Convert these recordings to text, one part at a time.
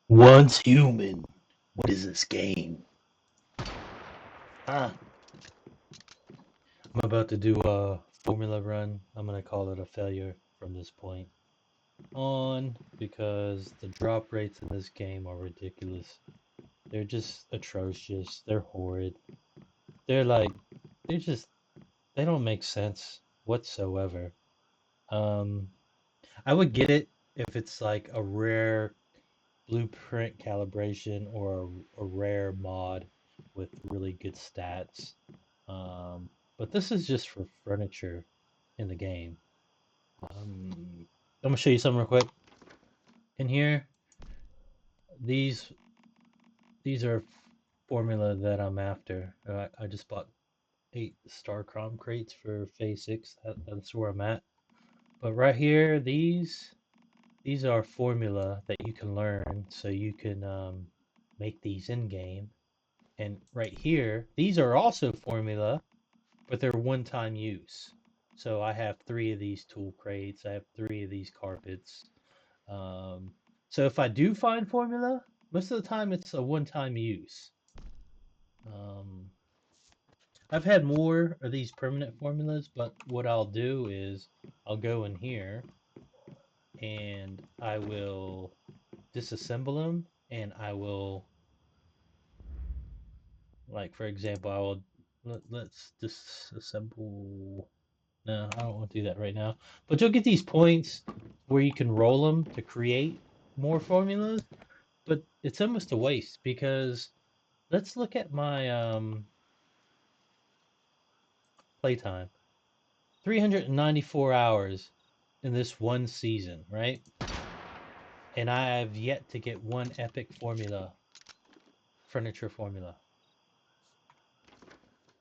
Once human. What is this game? Ah, I'm about to do a formula run. I'm gonna call it a failure from this point on because the drop rates in this game are ridiculous. They're just atrocious. They're horrid. They're like, they're just, they don't make sense whatsoever. Um, I would get it if it's like a rare blueprint calibration or a rare mod with really good stats. But this is just for furniture in the game. I'm gonna show you something real quick. In here, these these are formula that I'm after. I just bought 8 star crom crates for phase 6. That's where I'm at. But right here, these are formula that you can learn so you can make these in game. And right here, these are also formula, but they're one-time use. So I have 3 of these tool crates. I have 3 of these carpets. Um, so if I do find formula, most of the time it's a one-time use. Um, I've had more of these permanent formulas, but what I'll do is I'll go in here and I will disassemble them and I will, like for example, I will let's disassemble. No, I don't want to do that right now. But you'll get these points where you can roll them to create more formulas, but it's almost a waste because let's look at my playtime. 394 hours in this one season, right? And I have yet to get one epic formula, furniture formula.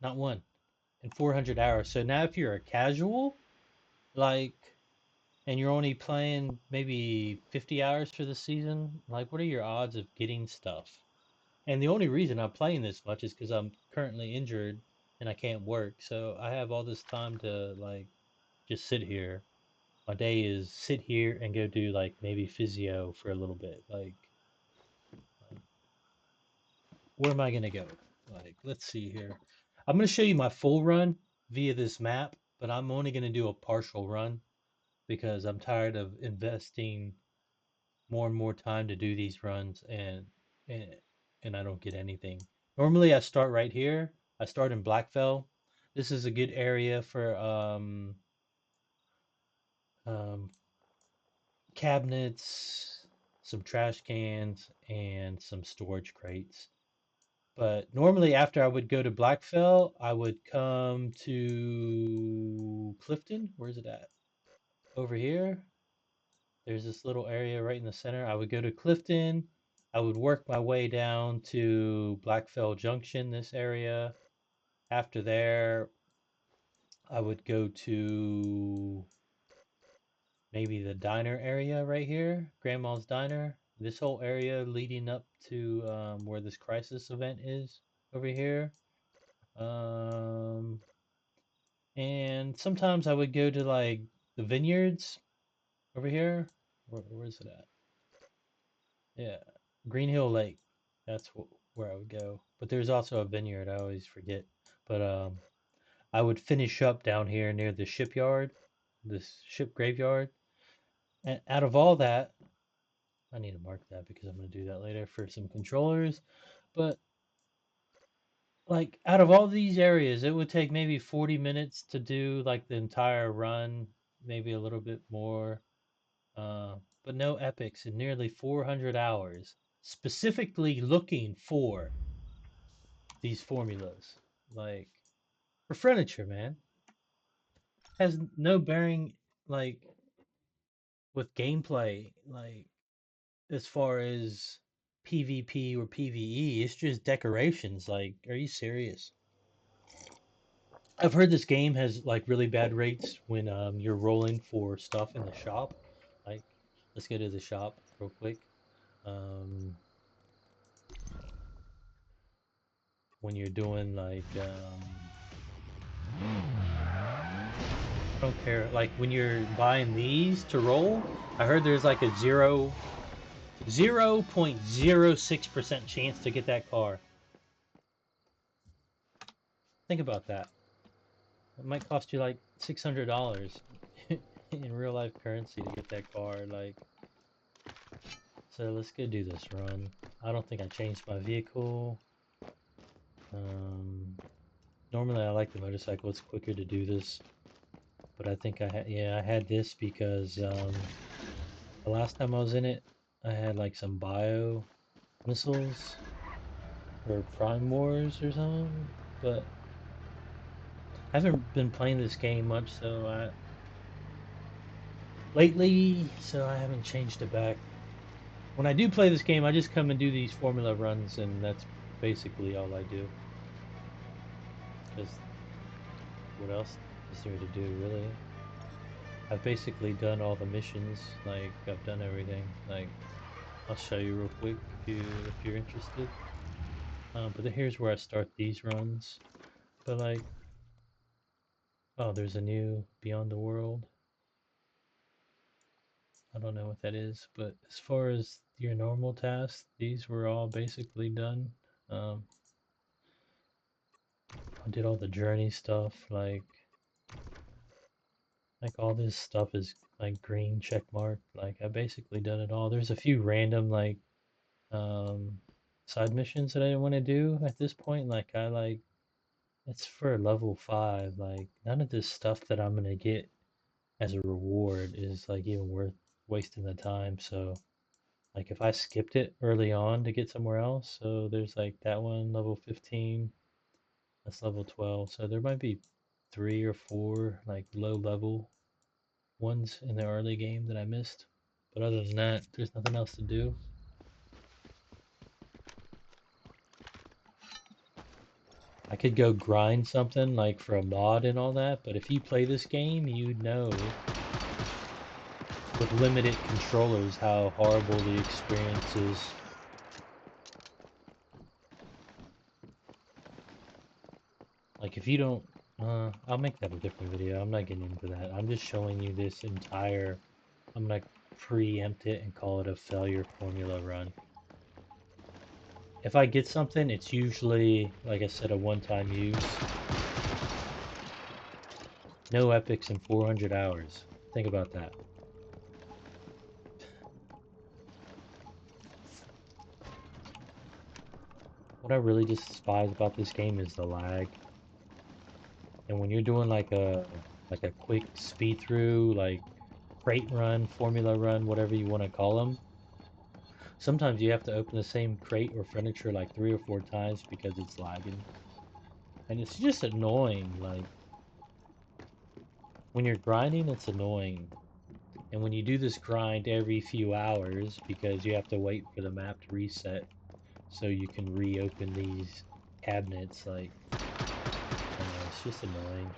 Not one in 400 hours. So now if you're a casual, like, and you're only playing maybe 50 hours for the season, like, what are your odds of getting stuff? And the only reason I'm playing this much is because I'm currently injured and I can't work. So I have all this time to, like, just sit here. My day is sit here and go do, like, maybe physio for a little bit. Like where am I going to go? Like, let's see here. I'm going to show you my full run via this map, but I'm only going to do a partial run because I'm tired of investing more and more time to do these runs and and I don't get anything. Normally I start right here. I start in Blackfell. This is a good area for um, cabinets, some trash cans, and some storage crates. But normally after I would go to Blackfell, I would come to Clifton. Where's it at? Over here. There's this little area right in the center. I would go to Clifton. I would work my way down to Blackfell Junction, this area. After there, I would go to maybe the diner area right here, Grandma's Diner. This whole area leading up to where this crisis event is over here. Um, and sometimes I would go to like the vineyards over here. Where's it at? Yeah, Green Hill Lake. That's where I would go. But there's also a vineyard. I always forget. But I would finish up down here near the shipyard, this ship graveyard. And out of all that, I need to mark that because I'm going to do that later for some controllers. But like out of all these areas, it would take maybe 40 minutes to do like the entire run, maybe a little bit more. Uh, but no epics in nearly 400 hours, specifically looking for these formulas. Like for furniture, man, has no bearing like with gameplay, like as far as PvP or PvE. It's just decorations. Like, are you serious? I've heard this game has like really bad rates when you're rolling for stuff in the shop. Like, let's go to the shop real quick. Um, when you're doing like I don't care. Like when you're buying these to roll, I heard there's like a 0 0.06% chance to get that car. Think about that. It might cost you like $600 in real life currency to get that car. Like, so let's go do this run. I don't think I changed my vehicle. Um, Normally I like the motorcycle. It's quicker to do this. But I think I had this because the last time I was in it, I had like some bio missiles or Prime Wars or something. But I haven't been playing this game much, so I haven't changed it back. When I do play this game, I just come and do these formula runs, and that's basically all I do. Because what else is there to do, really? I've basically done all the missions. Like I've done everything. Like I'll show you real quick if you're interested. But here's where I start these runs. But like, oh, there's a new Beyond the World. I don't know what that is, but as far as your normal tasks, these were all basically done. Um, I did all the journey stuff, like all this stuff is like green check mark. Like I basically done it all. There's a few random like um, side missions that I didn't want to do at this point. Like it's for level 5. Like none of this stuff that I'm gonna get as a reward is like even worth wasting the time. So like if I skipped it early on to get somewhere else, so there's like that one level 15, that's level 12. So there might be 3 or 4 like low level ones in the early game that I missed. But other than that, there's nothing else to do. I could go grind something like for a mod and all that, but if you play this game, you know with limited controllers how horrible the experience is. Like if you don't, I'll make that a different video. I'm not getting into that. I'm just showing you this entire, I'm gonna preempt it and call it a failure formula run. If I get something, it's usually, like I said, a one-time use. No epics in 400 hours. Think about that. What I really despise about this game is the lag. And when you're doing like a quick speed through, like crate run, formula run, whatever you want to call them, sometimes you have to open the same crate or furniture like 3 or 4 times because it's lagging. And it's just annoying. Like when you're grinding, it's annoying. And when you do this grind every few hours because you have to wait for the map to reset so you can reopen these cabinets, like, I don't know, it's just annoying.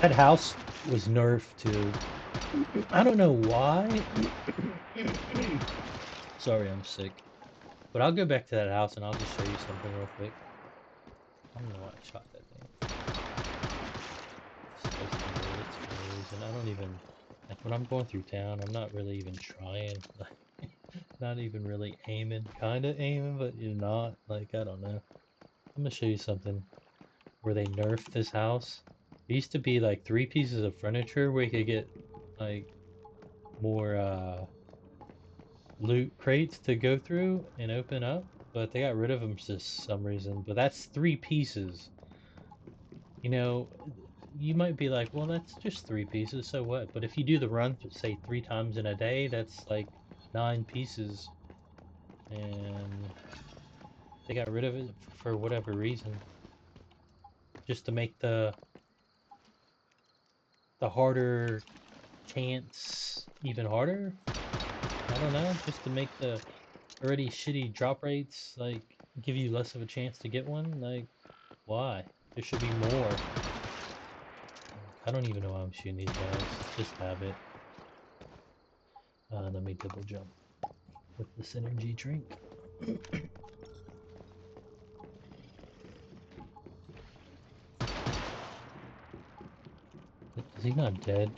That house was nerfed too. I don't know why. Sorry, I'm sick. But I'll go back to that house and I'll just show you something real quick. I don't know why I shot that thing. Just wasting bullets for no reason. I don't even, like when I'm going through town, I'm not really even trying. Like, not even really aiming. Kinda aiming, but you're not. Like, I don't know. I'm gonna show you something where they nerfed this house. It used to be like 3 pieces of furniture where you could get like more loot crates to go through and open up, but they got rid of them for some reason. But that's 3 pieces. You know, you might be like, well, that's just 3 pieces, so what? But if you do the run, say 3 times in a day, that's like 9 pieces, and they got rid of it for whatever reason, just to make the harder chance even harder. I don't know, just to make the already shitty drop rates like give you less of a chance to get one. Like, why? There should be more. Like, I don't even know why I'm shooting these guys. Just habit. Let me double jump. with this energy drink. Is he not dead?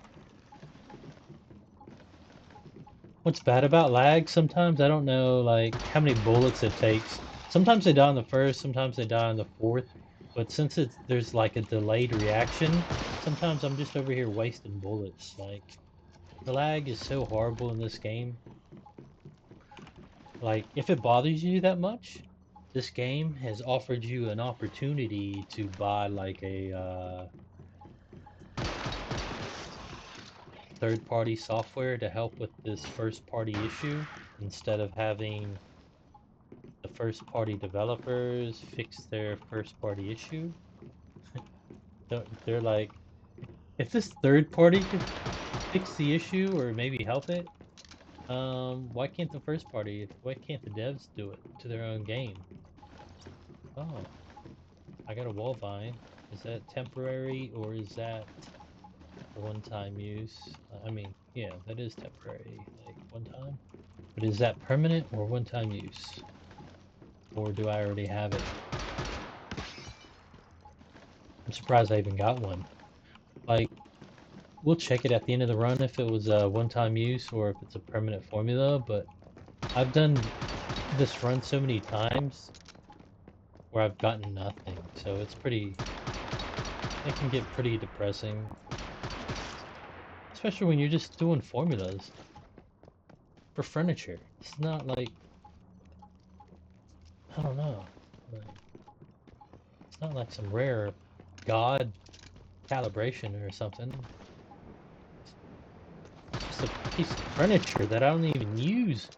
What's bad about lag sometimes? I don't know like how many bullets it takes. Sometimes they die on the first, sometimes they die on the fourth. But since there's like a delayed reaction, sometimes I'm just over here wasting bullets. Like the lag is so horrible in this game. Like if it bothers you that much, this game has offered you an opportunity to buy like a third-party software to help with this first-party issue instead of having the first-party developers fix their first-party issue. They're like, if this third party could fix the issue or maybe help it, why can't the first party? Why can't the devs do it to their own game? Oh, I got a wall vine. Is that temporary or is that one-time use? I mean, yeah, that is temporary, like one time. But is that permanent or one-time use? Or do I already have it? I'm surprised I even got one. Like, we'll check it at the end of the run if it was a one-time use or if it's a permanent formula, but I've done this run so many times where I've gotten nothing, so it's pretty... it can get pretty depressing. Especially when you're just doing formulas for furniture. It's not like... I don't know. Like, it's not like some rare god calibration or something. It's just a piece of furniture that I don't even use.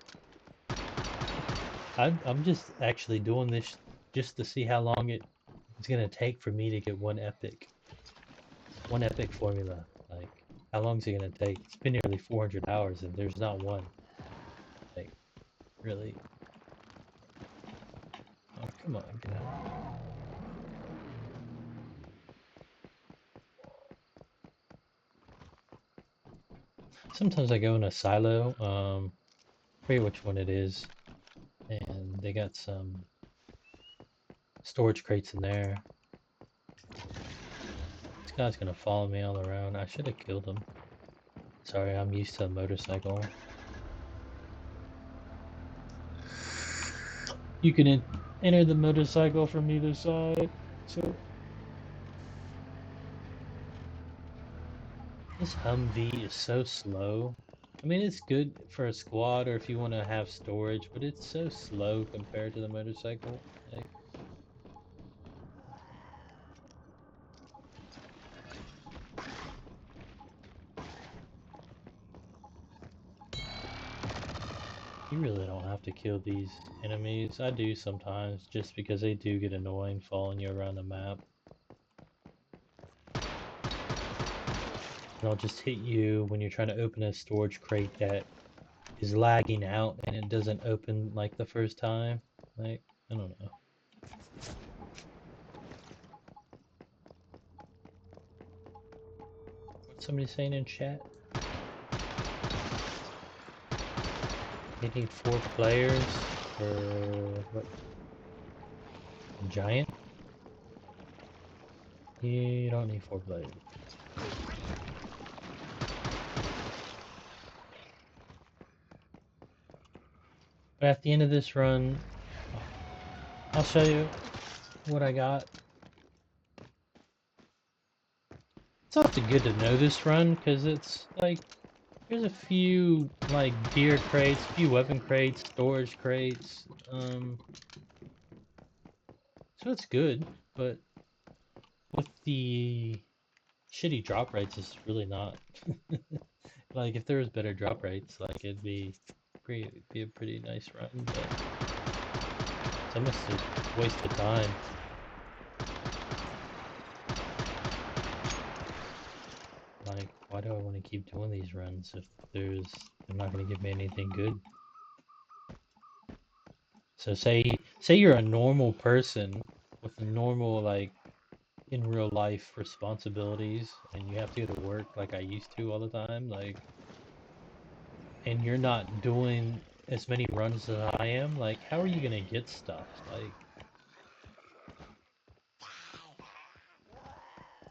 I'm just actually doing this just to see how long it's gonna take for me to get one epic formula. Like, how long is it gonna take? It's been nearly 400 hours and there's not one. Like, really? Oh, come on, get out. Sometimes I go in a silo, I forget which one it is, and they got some storage crates in there. This guy's gonna follow me all around. I should have killed him. Sorry, I'm used to a motorcycle. You can enter the motorcycle from either side, so... This Humvee is so slow. I mean, it's good for a squad or if you want to have storage, but it's so slow compared to the motorcycle. Like, you really don't have to kill these enemies. I do sometimes, just because they do get annoying following you around the map. They'll just hit you when you're trying to open a storage crate that is lagging out and it doesn't open like the first time. Like, I don't know. What's somebody saying in chat? You need 4 players for what? A giant? You don't need 4 players. But at the end of this run, I'll show you what I got. It's also good to know this run, because it's like, there's a few like gear crates, a few weapon crates, storage crates, so it's good, but with the shitty drop rates, it's really not. Like, if there was better drop rates, like, it'd be a pretty nice run, but it's almost a waste of time. Like, why do I want to keep doing these runs if they're not going to give me anything good? So say you're a normal person with a normal, like, in real life responsibilities, and you have to go to work like I used to all the time, like, and you're not doing as many runs as I am, like, how are you gonna get stuff? Like,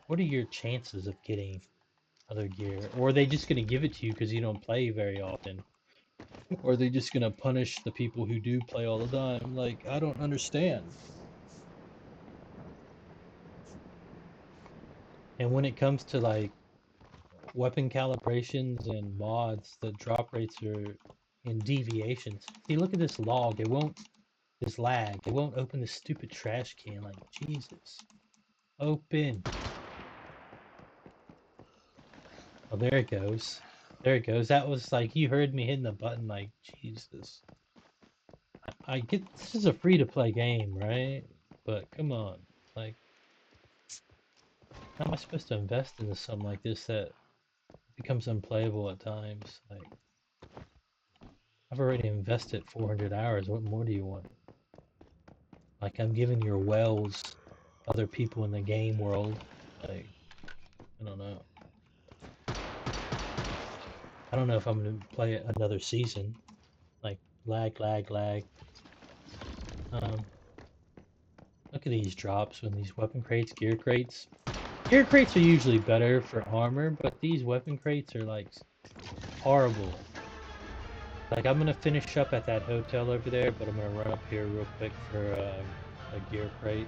what are your chances of getting other gear? Or are they just gonna give it to you because you don't play very often? Or are they just gonna punish the people who do play all the time? Like, I don't understand. And when it comes to like weapon calibrations and mods, the drop rates are in deviations. See, look at this log. It won't, this lag. It won't open this stupid trash can. Like, Jesus. Open. Oh, there it goes. There it goes. That was like, you heard me hitting the button, like, Jesus. I get, this is a free to play game, right? But come on. Like, how am I supposed to invest into something like this that becomes unplayable at times? Like, I've already invested 400 hours. What more do you want? Like, I'm giving your wells other people in the game world. Like, I don't know. I don't know if I'm gonna play it another season. Like, lag, lag, lag. Um, Look at these drops when these weapon crates, gear crates. Gear crates are usually better for armor, but these weapon crates are like horrible. Like, I'm gonna finish up at that hotel over there, but I'm gonna run up here real quick for a gear crate.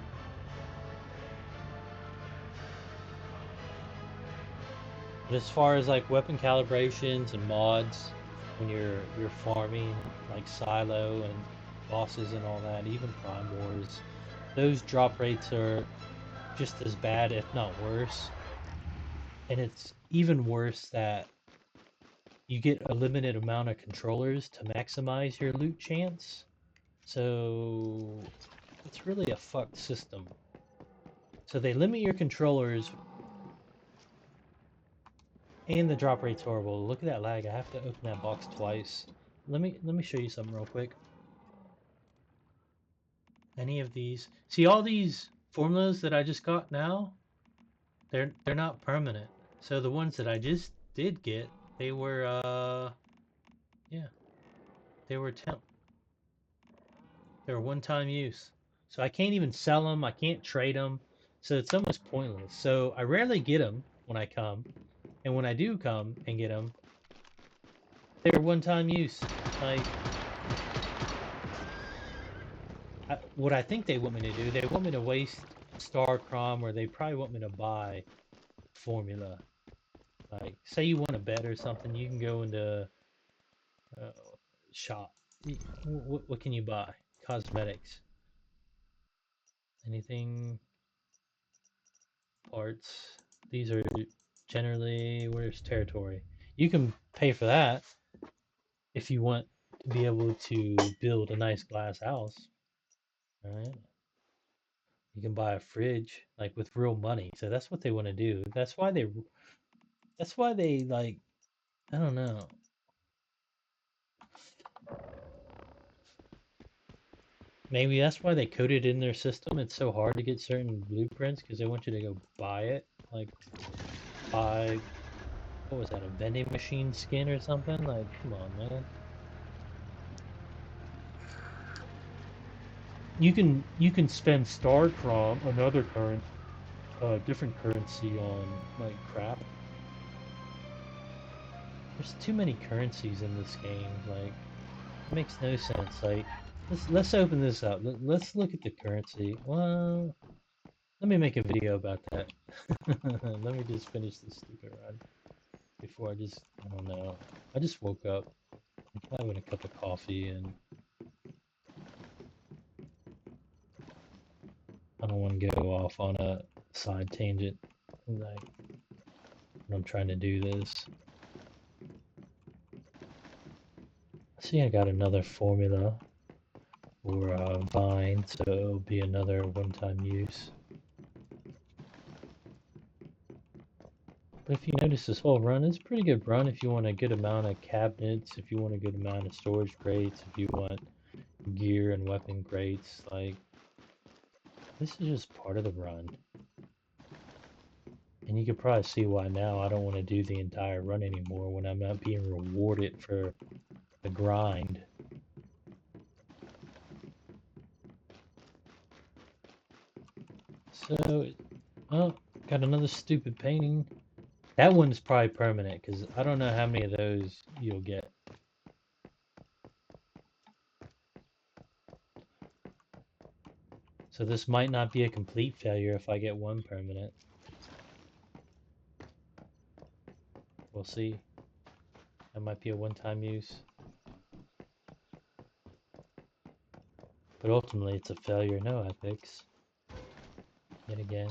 But as far as like weapon calibrations and mods, when you're farming like Silo and bosses and all that, even Prime Wars, those drop rates are just as bad, if not worse. And it's even worse that you get a limited amount of controllers to maximize your loot chance. So it's really a fucked system. So they limit your controllers and the drop rate's horrible. Look at that lag. I have to open that box twice. Let me show you something real quick. Any of these. See all these formulas that I just got now? They're not permanent. So the ones that I just did get, they were yeah, they were temp. They were one-time use. So I can't even sell them. I can't trade them. So it's almost pointless. So I rarely get them when I come. And when I do come and get them, they're one-time use. Like, what I think they want me to do, they want me to waste Star Crom, or they probably want me to buy formula. Like, say you want a bet or something, you can go into uh, shop. What can you buy? Cosmetics. Anything? Parts. These are generally, where's territory? You can pay for that if you want to be able to build a nice glass house. All right. You can buy a fridge like with real money. So that's what they want to do. That's why they like, I don't know. Maybe that's why they coded in their system. It's so hard to get certain blueprints because they want you to go buy it. Like, buy, what was that, a vending machine skin or something? Like, come on, man. You can spend Star Crom, another current, different currency on like crap. There's too many currencies in this game. Like, it makes no sense. Like, let's open this up. Let's look at the currency. Well, let me make a video about that. Let me just finish this stupid run before I just, I don't know. I just woke up. I'm having a cup of coffee and I don't want to go off on a side tangent. Like, when I'm trying to do this. See, I got another formula for Vine, so it'll be another one-time use. But if you notice, this whole run is a pretty good run if you want a good amount of cabinets, if you want a good amount of storage crates, if you want gear and weapon crates. Like, this is just part of the run. And you can probably see why now I don't want to do the entire run anymore when I'm not being rewarded for the grind. So, oh, got another stupid painting. That one's probably permanent because I don't know how many of those you'll get. So this might not be a complete failure if I get one permanent. We'll see. That might be a one-time use. But ultimately it's a failure. No epics. Yet again.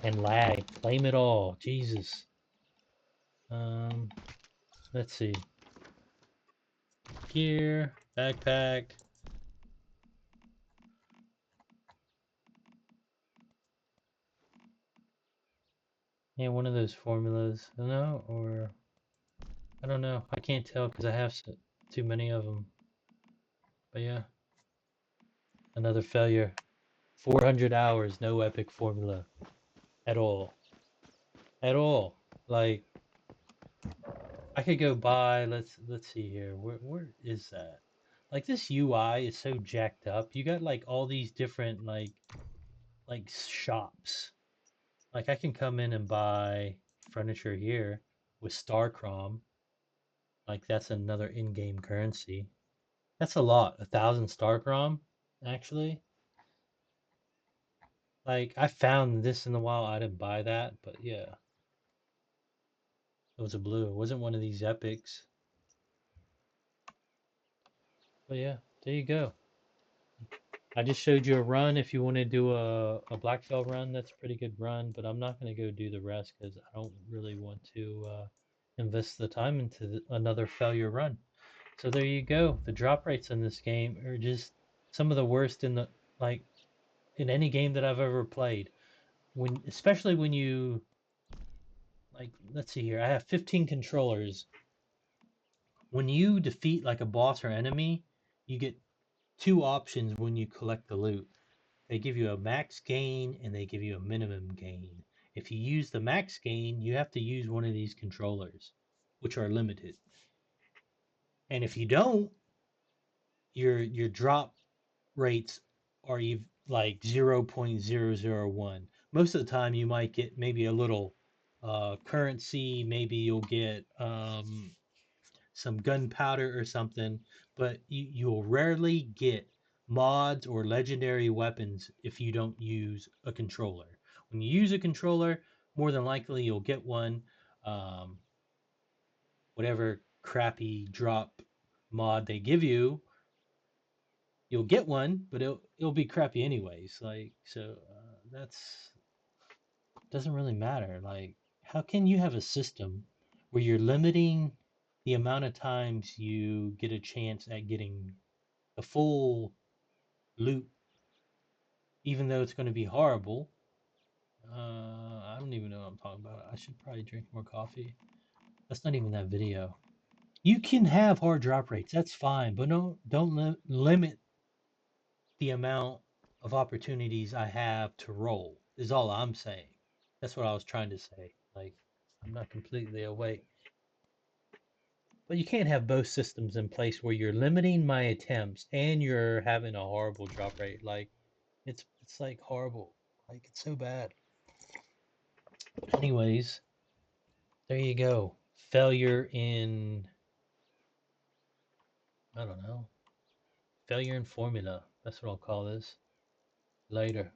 And lag. Blame it all. Jesus. Um, let's see. Gear. Backpack. Yeah, one of those formulas. No, or I don't know. I can't tell because I have too many of them. But yeah, another failure. 400 hours, no epic formula at all. At all. Like I could go buy. Let's see here. Where is that? Like this UI is so jacked up. You got like all these different like shops. Like I can come in and buy furniture here with Starcrom. Like that's another in-game currency. That's a lot. 1,000 Starcrom, actually. Like I found this in the wild. I didn't buy that, but yeah, it was a blue. It wasn't one of these epics. But yeah, there you go. I just showed you a run. If you want to do a Blackfell run, that's a pretty good run. But I'm not going to go do the rest because I don't really want to invest the time into another failure run. So there you go. The drop rates in this game are just some of the worst in the like in any game that I've ever played. When especially when you like, let's see here. I have 15 controllers. When you defeat like a boss or enemy, you get two options when you collect the loot. They give you a max gain and they give you a minimum gain. If you use the max gain, you have to use one of these controllers, which are limited. And if you don't, your drop rates are like 0.001. Most of the time, you might get maybe a little currency. Maybe you'll get some gunpowder or something, but you'll rarely get mods or legendary weapons if you don't use a controller. When you use a controller, more than likely you'll get one. Um, whatever crappy drop mod they give you, you'll get one, but it'll be crappy anyways. Like so, that's doesn't really matter. Like, how can you have a system where you're limiting the amount of times you get a chance at getting the full loot, even though it's going to be horrible? I don't even know what I'm talking about. I should probably drink more coffee. That's not even that video. You can have hard drop rates. That's fine, but don't limit the amount of opportunities I have to roll. Is all I'm saying. That's what I was trying to say. Like, I'm not completely awake. But you can't have both systems in place where you're limiting my attempts and you're having a horrible drop rate. Like it's like horrible. Like it's so bad. Anyways, there you go. Failure in I don't know. Failure in formula. That's what I'll call this. Later.